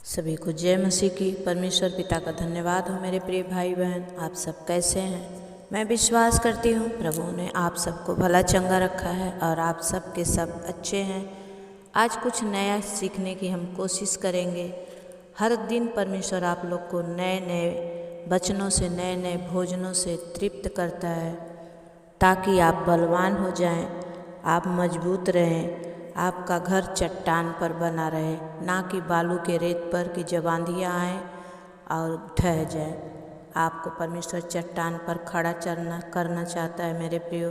सभी को जय मसीह की। परमेश्वर पिता का धन्यवाद हो। मेरे प्रिय भाई बहन, आप सब कैसे हैं? मैं विश्वास करती हूँ प्रभु ने आप सबको भला चंगा रखा है और आप सब के सब अच्छे हैं। आज कुछ नया सीखने की हम कोशिश करेंगे। हर दिन परमेश्वर आप लोग को नए नए वचनों से, नए नए भोजनों से तृप्त करता है ताकि आप बलवान हो जाएं, आप मजबूत रहें, आपका घर चट्टान पर बना रहे, ना कि बालू के रेत पर कि जब आंधियाँ आएँ और ढह जाए। आपको परमेश्वर चट्टान पर खड़ा करना चाहता है मेरे प्रियो,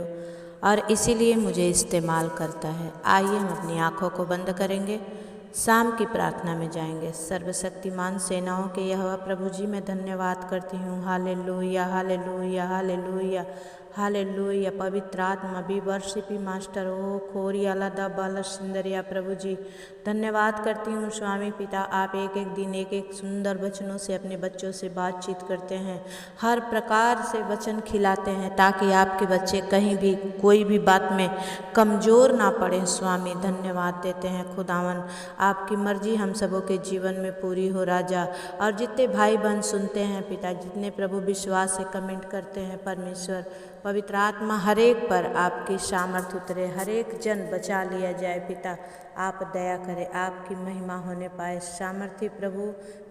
और इसीलिए मुझे इस्तेमाल करता है। आइए हम अपनी आँखों को बंद करेंगे, शाम की प्रार्थना में जाएंगे। सर्वशक्तिमान सेनाओं के यहोवा प्रभु जी, मैं धन्यवाद करती हूँ। Hallelujah, hallelujah, hallelujah, hallelujah. पवित्र आत्मा भी वर्षिपी मास्टर हो खोरी अलादा बाला सुंदरिया प्रभु जी, धन्यवाद करती हूँ स्वामी पिता। आप एक एक दिन एक एक सुंदर वचनों से अपने बच्चों से बातचीत करते हैं, हर प्रकार से वचन खिलाते हैं ताकि आपके बच्चे कहीं भी कोई भी बात में कमज़ोर ना पड़े। स्वामी धन्यवाद देते हैं खुदावन, आपकी मर्जी हम सबों के जीवन में पूरी हो राजा। और जितने भाई बहन सुनते हैं पिता, जितने प्रभु विश्वास से कमेंट करते हैं परमेश्वर, पवित्र आत्मा हर एक पर आपकी सामर्थ उतरे, हर एक जन बचा लिया जाए पिता। आप दया करें, आपकी महिमा होने पाए। सामर्थी प्रभु,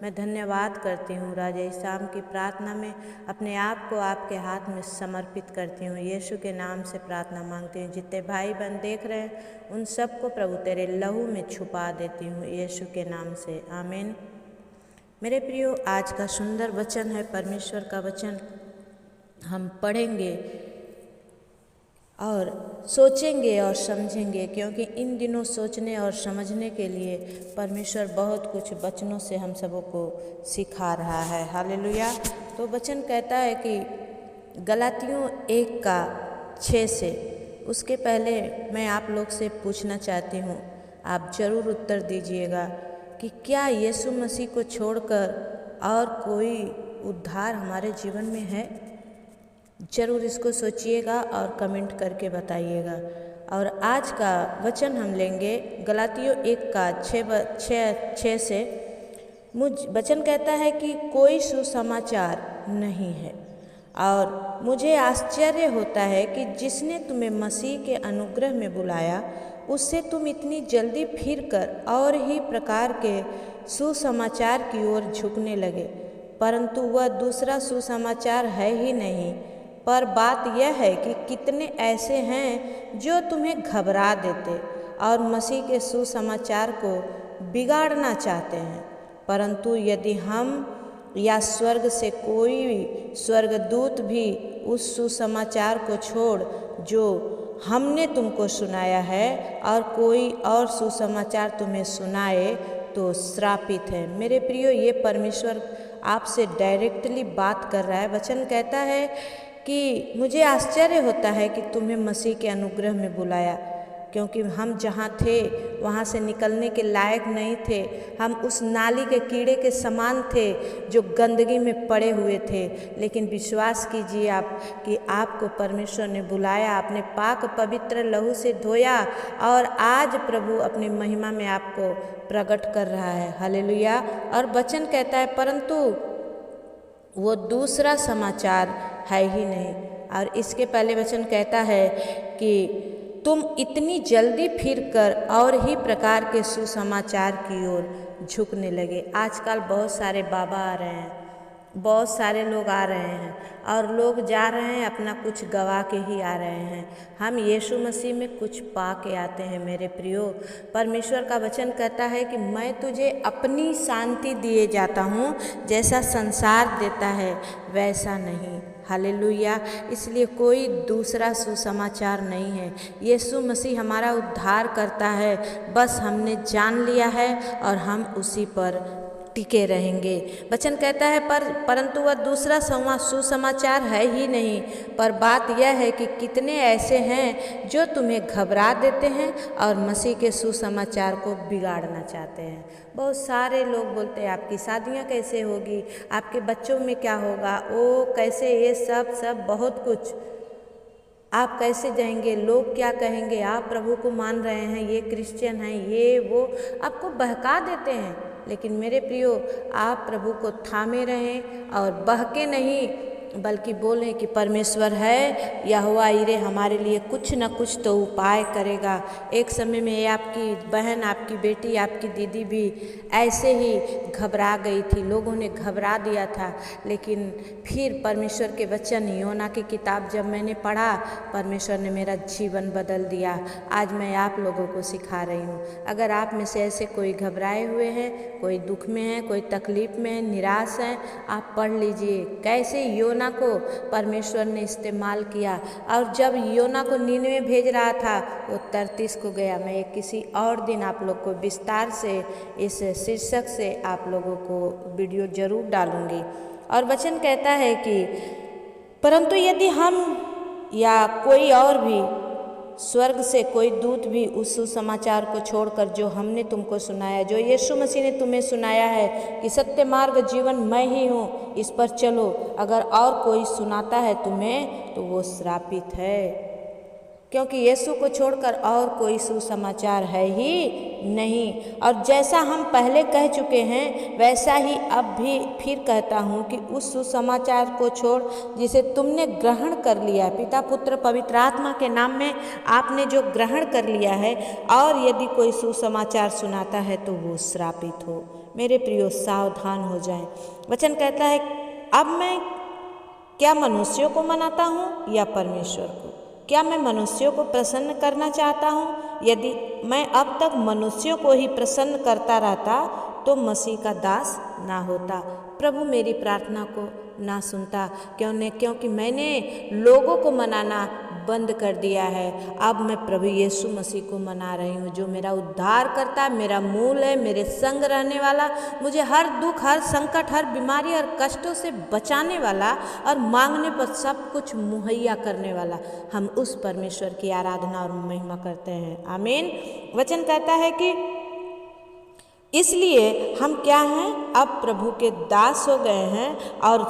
मैं धन्यवाद करती हूँ राजा। इस शाम की प्रार्थना में अपने आप को आपके हाथ में समर्पित करती हूँ। यीशु के नाम से प्रार्थना मांगती हूँ। जितने भाई बहन देख रहे हैं उन सबको प्रभु तेरे लहू में छुपा देती हूँ यीशु के नाम से, आमीन। मेरे प्रियो, आज का सुंदर वचन है, परमेश्वर का वचन हम पढ़ेंगे और सोचेंगे और समझेंगे, क्योंकि इन दिनों सोचने और समझने के लिए परमेश्वर बहुत कुछ वचनों से हम सबों को सिखा रहा है। हालेलुया। तो वचन कहता है कि गलातियों 1:6 से, उसके पहले मैं आप लोग से पूछना चाहती हूँ, आप ज़रूर उत्तर दीजिएगा कि क्या यीशु मसीह को छोड़कर और कोई उद्धार हमारे जीवन में है? ज़रूर इसको सोचिएगा और कमेंट करके बताइएगा। और आज का वचन हम लेंगे गलातियों 1:6 से। वचन कहता है कि कोई सुसमाचार नहीं है, और मुझे आश्चर्य होता है कि जिसने तुम्हें मसीह के अनुग्रह में बुलाया उससे तुम इतनी जल्दी फिरकर और ही प्रकार के सुसमाचार की ओर झुकने लगे, परंतु वह दूसरा सुसमाचार है ही नहीं। पर बात यह है कि कितने ऐसे हैं जो तुम्हें घबरा देते और मसीह के सुसमाचार को बिगाड़ना चाहते हैं। परंतु यदि हम या स्वर्ग से कोई स्वर्गदूत भी उस सुसमाचार को छोड़ जो हमने तुमको सुनाया है और कोई और सुसमाचार तुम्हें सुनाए तो श्रापित है। मेरे प्रियो, ये परमेश्वर आपसे डायरेक्टली बात कर रहा है। वचन कहता है कि मुझे आश्चर्य होता है कि तुम्हें मसीह के अनुग्रह में बुलाया, क्योंकि हम जहाँ थे वहाँ से निकलने के लायक नहीं थे। हम उस नाली के कीड़े के समान थे जो गंदगी में पड़े हुए थे, लेकिन विश्वास कीजिए आप कि आपको परमेश्वर ने बुलाया, अपने पाक पवित्र लहू से धोया और आज प्रभु अपनी महिमा में आपको प्रकट कर रहा है। हालेलुया। और वचन कहता है परंतु वो दूसरा समाचार है ही नहीं। और इसके पहले वचन कहता है कि तुम इतनी जल्दी फिरकर और ही प्रकार के सुसमाचार की ओर झुकने लगे। आजकल बहुत सारे बाबा आ रहे हैं, बहुत सारे लोग आ रहे हैं और लोग जा रहे हैं अपना कुछ गवा के ही आ रहे हैं। हम यीशु मसीह में कुछ पा के आते हैं मेरे प्रियो। परमेश्वर का वचन कहता है कि मैं तुझे अपनी शांति दिए जाता हूँ, जैसा संसार देता है वैसा नहीं। हालेलुया। इसलिए कोई दूसरा सुसमाचार नहीं है। यीशु मसीह हमारा उद्धार करता है, बस हमने जान लिया है और हम उसी पर टिके रहेंगे। वचन कहता है परंतु वह दूसरा सुसमाचार है ही नहीं। पर बात यह है कि कितने ऐसे हैं जो तुम्हें घबरा देते हैं और मसीह के सुसमाचार को बिगाड़ना चाहते हैं। बहुत सारे लोग बोलते हैं आपकी शादियां कैसे होगी, आपके बच्चों में क्या होगा, ओ कैसे, ये सब बहुत कुछ, आप कैसे जाएंगे, लोग क्या कहेंगे, आप प्रभु को मान रहे हैं, ये क्रिश्चियन हैं, ये वो, आपको बहका देते हैं। लेकिन मेरे प्रियो, आप प्रभु को थामे रहें और बहके नहीं, बल्कि बोलें कि परमेश्वर है, यहोवा यिरे हमारे लिए कुछ न कुछ तो उपाय करेगा। एक समय में आपकी बहन, आपकी बेटी, आपकी दीदी भी ऐसे ही घबरा गई थी, लोगों ने घबरा दिया था, लेकिन फिर परमेश्वर के वचन योना की किताब जब मैंने पढ़ा, परमेश्वर ने मेरा जीवन बदल दिया। आज मैं आप लोगों को सिखा रही हूँ। अगर आप में से ऐसे कोई घबराए हुए हैं, कोई दुख में है, कोई तकलीफ में है, निराश है, आप पढ़ लीजिए कैसे योना को परमेश्वर ने इस्तेमाल किया। और जब योना को नीनवे भेज रहा था, वो तर्तीस को गया। मैं एक किसी और दिन आप लोग को विस्तार से इस शीर्षक से आप लोगों को वीडियो जरूर डालूंगी। और वचन कहता है कि परंतु यदि हम या कोई और भी, स्वर्ग से कोई दूत भी उस सुसमाचार को छोड़कर जो हमने तुमको सुनाया, जो यीशु मसीह ने तुम्हें सुनाया है कि सत्य मार्ग जीवन मैं ही हूँ, इस पर चलो, अगर और कोई सुनाता है तुम्हें तो वो श्रापित है, क्योंकि यीशु को छोड़कर और कोई सुसमाचार है ही नहीं। और जैसा हम पहले कह चुके हैं, वैसा ही अब भी फिर कहता हूँ कि उस सुसमाचार को छोड़ जिसे तुमने ग्रहण कर लिया, पिता पुत्र पवित्र आत्मा के नाम में आपने जो ग्रहण कर लिया है, और यदि कोई सुसमाचार सुनाता है तो वो श्रापित हो। मेरे प्रियो, सावधान हो जाएं। वचन कहता है, अब मैं क्या मनुष्यों को मनाता हूँ या परमेश्वर को? क्या मैं मनुष्यों को प्रसन्न करना चाहता हूँ? यदि मैं अब तक मनुष्यों को ही प्रसन्न करता रहता तो मसीह का दास ना होता। प्रभु मेरी प्रार्थना को ना सुनता, क्योंकि मैंने लोगों को मनाना बंद कर दिया है। अब मैं प्रभु यीशु मसीह को मना रही हूँ, जो मेरा उद्धार करता, मेरा मूल है, मेरे संग रहने वाला, मुझे हर दुख, हर संकट, हर बीमारी और कष्टों से बचाने वाला और मांगने पर सब कुछ मुहैया करने वाला। हम उस परमेश्वर की आराधना और महिमा करते हैं। आमीन। वचन कहता है कि इसलिए हम क्या हैं, अब प्रभु के दास हो गए हैं। और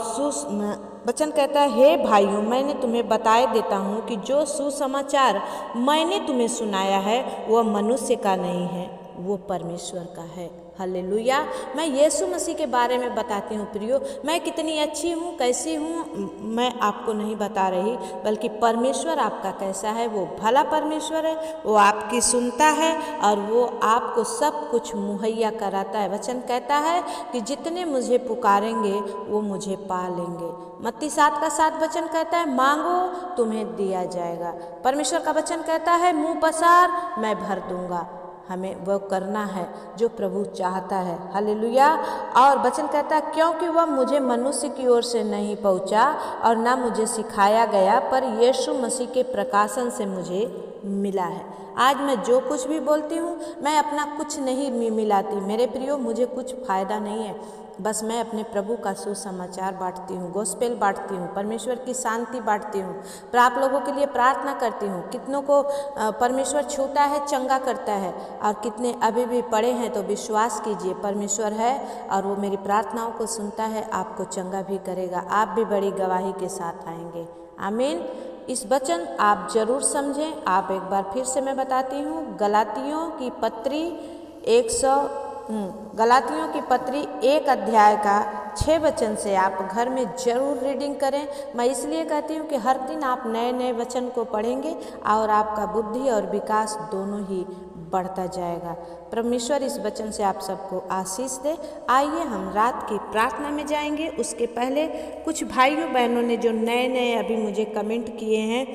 वचन कहता है, हे भाइयों, मैंने तुम्हें बताए देता हूँ कि जो सुसमाचार मैंने तुम्हें सुनाया है वह मनुष्य का नहीं है, वो परमेश्वर का है। हालेलुया। मैं यीशु मसीह के बारे में बताती हूँ प्रियो। मैं कितनी अच्छी हूँ, कैसी हूँ, मैं आपको नहीं बता रही, बल्कि परमेश्वर आपका कैसा है। वो भला परमेश्वर है, वो आपकी सुनता है और वो आपको सब कुछ मुहैया कराता है। वचन कहता है कि जितने मुझे पुकारेंगे वो मुझे पा लेंगे। मत्ती 7:7 वचन कहता है, मांगो तुम्हें दिया जाएगा। परमेश्वर का वचन कहता है, मुँह पसार मैं भर दूंगा। हमें वो करना है जो प्रभु चाहता है। हालेलुया। और वचन कहता है, क्योंकि वह मुझे मनुष्य की ओर से नहीं पहुंचा और ना मुझे सिखाया गया, पर यीशु मसीह के प्रकाशन से मुझे मिला है। आज मैं जो कुछ भी बोलती हूँ, मैं अपना कुछ नहीं मिलाती मेरे प्रियो, मुझे कुछ फ़ायदा नहीं है। बस मैं अपने प्रभु का सुसमाचार बांटती हूँ, गोस्पेल बांटती हूँ, परमेश्वर की शांति बांटती हूँ, पर आप लोगों के लिए प्रार्थना करती हूँ। कितनों को परमेश्वर छूता है, चंगा करता है, और कितने अभी भी पड़े हैं तो विश्वास कीजिए, परमेश्वर है और वो मेरी प्रार्थनाओं को सुनता है, आपको चंगा भी करेगा। आप भी बड़ी गवाही के साथ आएंगे। आमीन। इस वचन आप जरूर समझें। आप एक बार फिर से मैं बताती हूँ, गलातियों की पत्री 1 अध्याय का 6 वचन से आप घर में जरूर रीडिंग करें। मैं इसलिए कहती हूँ कि हर दिन आप नए नए वचन को पढ़ेंगे और आपका बुद्धि और विकास दोनों ही बढ़ता जाएगा। परमेश्वर इस वचन से आप सबको आशीष दे। आइए हम रात की प्रार्थना में जाएंगे। उसके पहले कुछ भाइयों बहनों ने जो नए नए अभी मुझे कमेंट किए हैं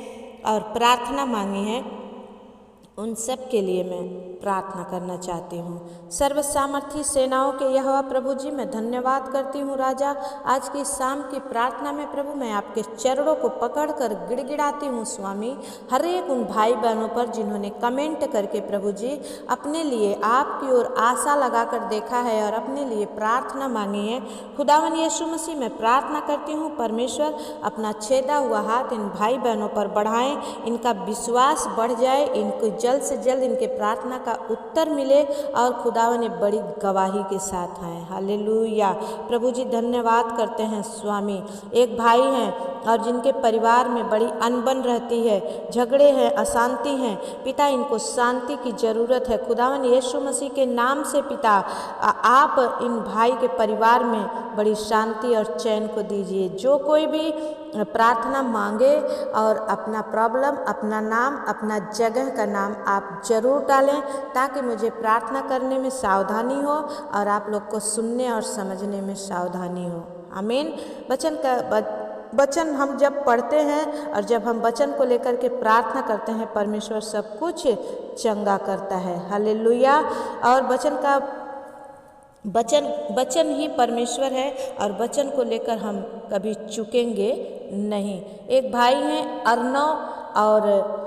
और प्रार्थना मांगी है, उन सब के लिए मैं प्रार्थना करना चाहती हूँ। सर्व सामर्थी सेनाओं के यहोवा प्रभु जी, मैं धन्यवाद करती हूँ राजा। आज की शाम की प्रार्थना में प्रभु मैं आपके चरणों को पकड़कर गिड़गिड़ाती हूँ स्वामी, हर एक उन भाई बहनों पर जिन्होंने कमेंट करके प्रभु जी अपने लिए आपकी ओर आशा लगाकर देखा है और अपने लिए प्रार्थना मांगी है। खुदावन यीशु मसीह, मैं प्रार्थना करती हूँ परमेश्वर अपना छेदा हुआ हाथ इन भाई बहनों पर बढ़ाएं, इनका विश्वास बढ़ जाए, इनको जल्द से जल्द इनके प्रार्थना का उत्तर मिले और खुदावन ने बड़ी गवाही के साथ आए। हालेलुया। प्रभु जी धन्यवाद करते हैं स्वामी। एक भाई हैं और जिनके परिवार में बड़ी अनबन रहती है, झगड़े हैं, अशांति हैं। पिता इनको शांति की ज़रूरत है। खुदावन यीशु मसीह के नाम से पिता आप इन भाई के परिवार में बड़ी शांति और चैन को दीजिए। जो कोई भी प्रार्थना मांगे और अपना प्रॉब्लम, अपना नाम, अपना जगह का नाम आप जरूर डालें, ताकि मुझे प्रार्थना करने में सावधानी हो और आप लोग को सुनने और समझने में सावधानी हो। आमीन। वचन हम जब पढ़ते हैं और जब हम वचन को लेकर के प्रार्थना करते हैं, परमेश्वर सब कुछ चंगा करता है। हालेलुया। और वचन ही परमेश्वर है और वचन को लेकर हम कभी चूकेंगे नहीं। एक भाई हैं अर्नव और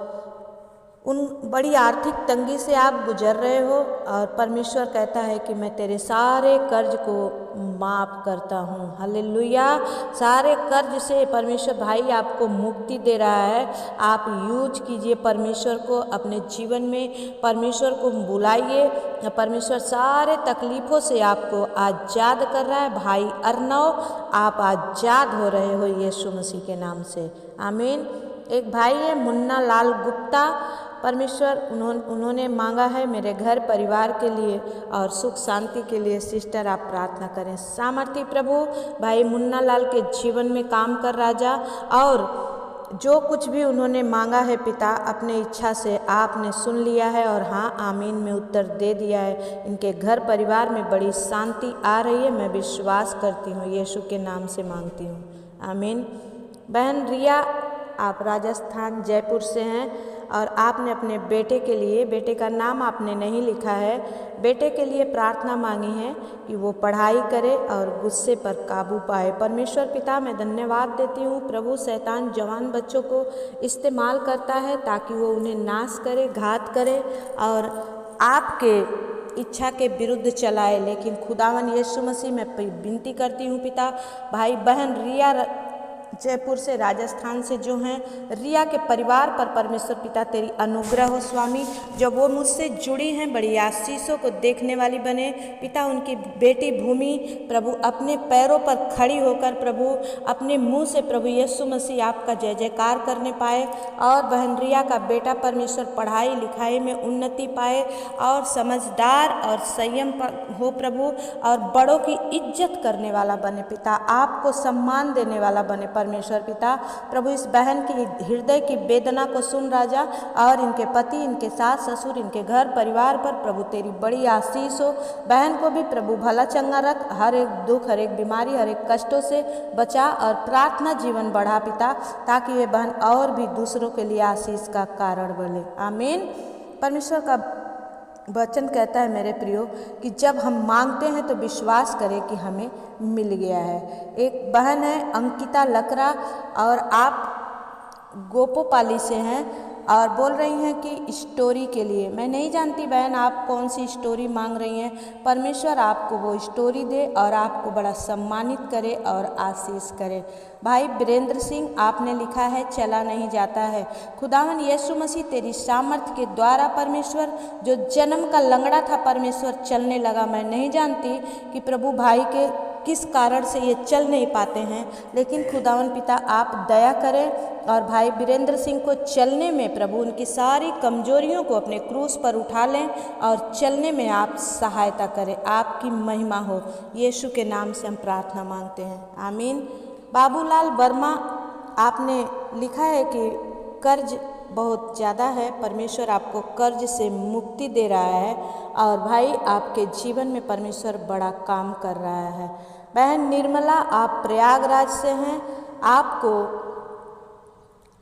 उन बड़ी आर्थिक तंगी से आप गुजर रहे हो और परमेश्वर कहता है कि मैं तेरे सारे कर्ज को माफ़ करता हूँ। हालेलुया। सारे कर्ज से परमेश्वर भाई आपको मुक्ति दे रहा है। आप यूज कीजिए परमेश्वर को अपने जीवन में, परमेश्वर को बुलाइए। परमेश्वर सारे तकलीफ़ों से आपको आज़ाद कर रहा है। भाई अर्नव, आप आज़ाद हो रहे हो यीशु मसीह के नाम से। आमीन। एक भाई है मुन्ना लाल गुप्ता, परमेश्वर उन्होंने मांगा है मेरे घर परिवार के लिए और सुख शांति के लिए। सिस्टर आप प्रार्थना करें। सामर्थी प्रभु भाई मुन्ना लाल के जीवन में काम कर राजा, और जो कुछ भी उन्होंने मांगा है पिता अपने इच्छा से आपने सुन लिया है और हाँ आमीन में उत्तर दे दिया है। इनके घर परिवार में बड़ी शांति आ रही है, मैं विश्वास करती हूँ, यीशु के नाम से मांगती हूँ। आमीन। बहन रिया, आप राजस्थान जयपुर से हैं और आपने अपने बेटे के लिए, बेटे का नाम आपने नहीं लिखा है, बेटे के लिए प्रार्थना मांगी है कि वो पढ़ाई करे और गुस्से पर काबू पाए। परमेश्वर पिता मैं धन्यवाद देती हूँ प्रभु, शैतान जवान बच्चों को इस्तेमाल करता है ताकि वो उन्हें नाश करे, घात करे और आपके इच्छा के विरुद्ध चलाए। लेकिन खुदावन यीशु मसीह मैं विनती करती हूँ पिता, भाई बहन रिया जयपुर से, राजस्थान से जो हैं, रिया के परिवार पर परमेश्वर पिता तेरी अनुग्रह हो स्वामी। जब वो मुझसे जुड़ी हैं बड़ी आशीषों को देखने वाली बने पिता। उनकी बेटी भूमि प्रभु अपने पैरों पर खड़ी होकर प्रभु अपने मुंह से प्रभु यीशु मसीह आपका जय जयकार करने पाए, और बहन रिया का बेटा परमेश्वर पढ़ाई लिखाई में उन्नति पाए और समझदार और संयम हो प्रभु, और बड़ों की इज्जत करने वाला बने पिता, आपको सम्मान देने वाला बने परमेश्वर पिता। प्रभु इस बहन की हृदय की वेदना को सुन राजा, और इनके पति, इनके सास ससुर, इनके घर परिवार पर प्रभु तेरी बड़ी आशीष हो। बहन को भी प्रभु भला चंगा रख, हर एक दुख, हर एक बीमारी, हर एक कष्टों से बचा और प्रार्थना जीवन बढ़ा पिता, ताकि ये बहन और भी दूसरों के लिए आशीष का कारण बने। आमीन। परमेश्वर का वचन कहता है मेरे प्रियो कि जब हम मांगते हैं तो विश्वास करें कि हमें मिल गया है। एक बहन है अंकिता लकड़ा और आप गोपोपाली से हैं और बोल रही हैं कि स्टोरी के लिए। मैं नहीं जानती बहन आप कौन सी स्टोरी मांग रही हैं। परमेश्वर आपको वो स्टोरी दे और आपको बड़ा सम्मानित करे और आशीष करे। भाई वीरेंद्र सिंह आपने लिखा है चला नहीं जाता है। खुदावन यीशु मसीह तेरी सामर्थ्य के द्वारा परमेश्वर जो जन्म का लंगड़ा था परमेश्वर चलने लगा। मैं नहीं जानती कि प्रभु भाई के किस कारण से ये चल नहीं पाते हैं, लेकिन खुदावन पिता आप दया करें और भाई वीरेंद्र सिंह को चलने में प्रभु उनकी सारी कमजोरियों को अपने क्रूस पर उठा लें और चलने में आप सहायता करें। आपकी महिमा हो, यीशु के नाम से हम प्रार्थना मांगते हैं। आमीन। बाबूलाल वर्मा आपने लिखा है कि कर्ज बहुत ज़्यादा है, परमेश्वर आपको कर्ज से मुक्ति दे रहा है और भाई आपके जीवन में परमेश्वर बड़ा काम कर रहा है। बहन निर्मला आप प्रयागराज से हैं,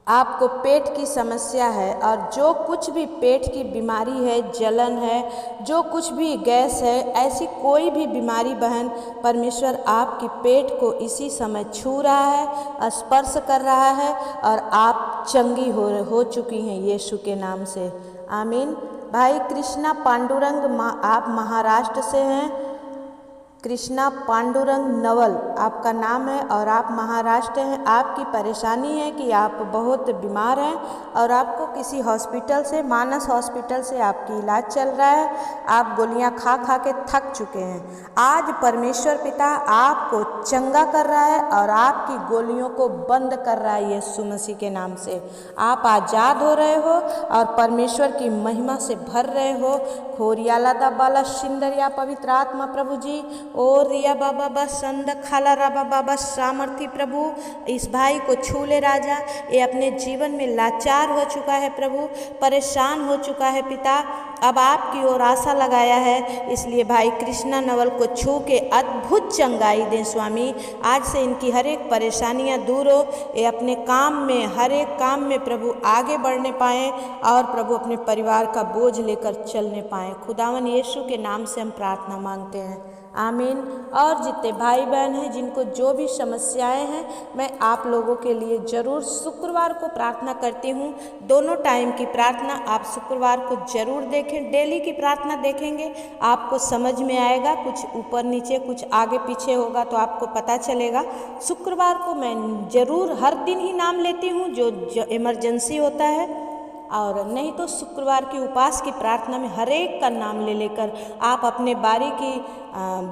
आपको पेट की समस्या है और जो कुछ भी पेट की बीमारी है, जलन है, जो कुछ भी गैस है, ऐसी कोई भी बीमारी बहन परमेश्वर आपकी पेट को इसी समय छू रहा है, स्पर्श कर रहा है और आप चंगी हो चुकी हैं यीशु के नाम से। आमीन। भाई कृष्णा पांडुरंग आप महाराष्ट्र से हैं कृष्णा पांडुरंग नवल आपका नाम है और आप महाराष्ट्र हैं। आपकी परेशानी है कि आप बहुत बीमार हैं और आपको किसी हॉस्पिटल से, मानस हॉस्पिटल से आपकी इलाज चल रहा है। आप गोलियां खा खा के थक चुके हैं। आज परमेश्वर पिता आपको चंगा कर रहा है और आपकी गोलियों को बंद कर रहा है यीशु मसीह के नाम से। आप आज़ाद हो रहे हो और परमेश्वर की महिमा से भर रहे हो। खोरियाला दा बाला शिंदरिया पवित्र आत्मा प्रभु जी, ओ रिया बाबा बस संद खाला राबा बाबा सामर्थी प्रभु, इस भाई को छू ले राजा। ये अपने जीवन में लाचार हो चुका है प्रभु, परेशान हो चुका है पिता, अब आपकी ओर आशा लगाया है। इसलिए भाई कृष्णा नवल को छू के अद्भुत चंगाई दें स्वामी। आज से इनकी हर एक परेशानियां दूर हो, ये अपने काम में, हर एक काम में प्रभु आगे बढ़ने पाएँ और प्रभु अपने परिवार का बोझ लेकर चलने पाएँ। खुदावन यीशु के नाम से हम प्रार्थना मांगते हैं, आमीन। और जितने भाई बहन हैं जिनको जो भी समस्याएं हैं, मैं आप लोगों के लिए ज़रूर शुक्रवार को प्रार्थना करती हूँ। दोनों टाइम की प्रार्थना आप शुक्रवार को ज़रूर देखें। डेली की प्रार्थना देखेंगे आपको समझ में आएगा, कुछ ऊपर नीचे कुछ आगे पीछे होगा तो आपको पता चलेगा। शुक्रवार को मैं ज़रूर हर दिन ही नाम लेती हूँ जो इमरजेंसी होता है, और नहीं तो शुक्रवार की उपवास की प्रार्थना में हर एक का नाम ले लेकर आप अपने बारी की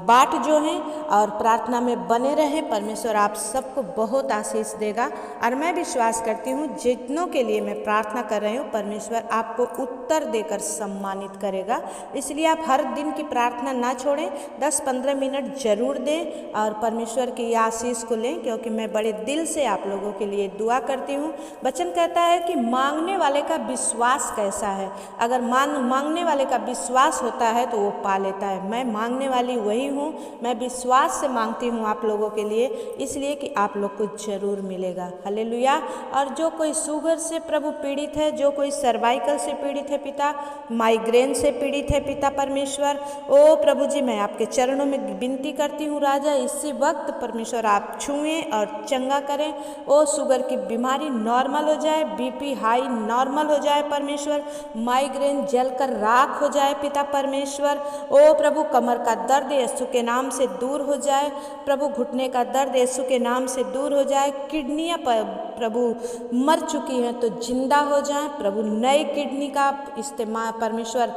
बाट जो है और प्रार्थना में बने रहें। परमेश्वर आप सबको बहुत आशीष देगा और मैं विश्वास करती हूँ जितनों के लिए मैं प्रार्थना कर रही हूँ परमेश्वर आपको उत्तर देकर सम्मानित करेगा। इसलिए आप हर दिन की प्रार्थना ना छोड़ें, 10-15 मिनट जरूर दें और परमेश्वर की आशीष को लें, क्योंकि मैं बड़े दिल से आप लोगों के लिए दुआ करती हूँ। वचन कहता है कि मांगने वाले का विश्वास कैसा है। अगर मांगने वाले का विश्वास होता है तो वो पा लेता है। मैं मांगने वाली वही हूँ, मैं विश्वास से मांगती हूँ आप लोगों के लिए, इसलिए कि आप लोग को जरूर मिलेगा। हालेलुया। और जो कोई शुगर से प्रभु पीड़ित है, जो कोई सर्वाइकल से पीड़ित है पिता, माइग्रेन से पीड़ित है पिता परमेश्वर, ओ प्रभु जी मैं आपके चरणों में विनती करती हूँ राजा, इसी वक्त परमेश्वर आप छुएं और चंगा करें। ओ शुगर की बीमारी नॉर्मल हो जाए, बीपी हाई नॉर्मल हो जाए परमेश्वर, माइग्रेन जलकर राख हो जाए पिता परमेश्वर। ओ प्रभु कमर का दर्द यीशु के नाम से दूर हो जाए प्रभु, घुटने का दर्द यीशु के नाम से दूर हो जाए। किडनियाँ प्रभु मर चुकी हैं तो जिंदा हो जाए प्रभु, नई किडनी का इस्तेमाल परमेश्वर,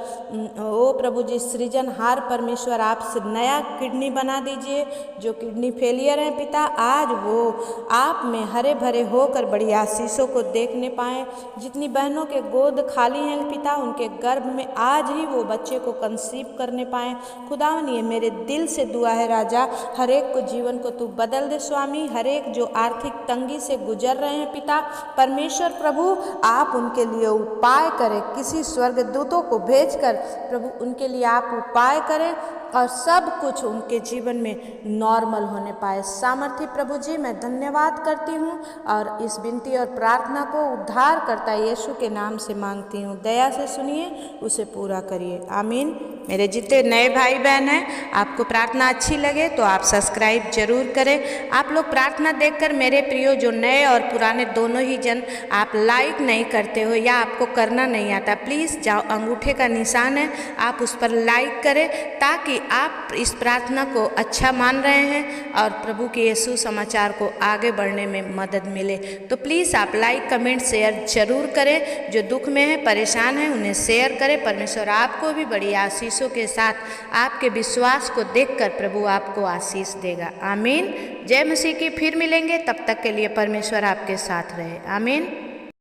ओ प्रभु जी सृजनहार परमेश्वर आप से नया किडनी बना दीजिए। जो किडनी फेलियर है पिता, आज वो आप में हरे भरे होकर बड़ी आशीषों को देखने पाएँ। जितनी बहनों के गोद खाली हैं पिता, उनके गर्भ में आज ही वो बच्चे को कंसीव करने पाएँ। खुदावन ये मेरे दिल से दुआ है राजा, हर एक को जीवन को तू बदल दे स्वामी। हर एक जो आर्थिक तंगी से गुजर रहे हैं पिता परमेश्वर प्रभु, आप उनके लिए उपाय करें, किसी स्वर्गदूतों को भेजकर प्रभु उनके लिए आप उपाय करें और सब कुछ उनके जीवन में नॉर्मल होने पाए। सामर्थी प्रभु जी मैं धन्यवाद करती हूँ और इस विनती और प्रार्थना को उद्धार करता यीशु के नाम से मांगती हूँ। दया से सुनिए, उसे पूरा करिए, आमीन। मेरे जितने नए भाई बहन हैं, आपको प्रार्थना अच्छी लगे तो आप सब्सक्राइब जरूर करें। आप लोग प्रार्थना देखकर मेरे प्रियो जो नए और पुराने दोनों ही जन आप लाइक नहीं करते हो या आपको करना नहीं आता, प्लीज़ जाओ अंगूठे का निशान है, आप उस पर लाइक करें ताकि आप इस प्रार्थना को अच्छा मान रहे हैं और प्रभु के यीशु समाचार को आगे बढ़ने में मदद मिले। तो प्लीज़ आप लाइक कमेंट शेयर जरूर करें। जो दुख में है, परेशान है, उन्हें शेयर करें। परमेश्वर आपको भी बड़ी आशीषों के साथ आपके विश्वास को देखकर प्रभु आपको आशीष देगा, आमीन। जय मसीह की। फिर मिलेंगे, तब तक के लिए परमेश्वर आपके साथ रहे, आमीन।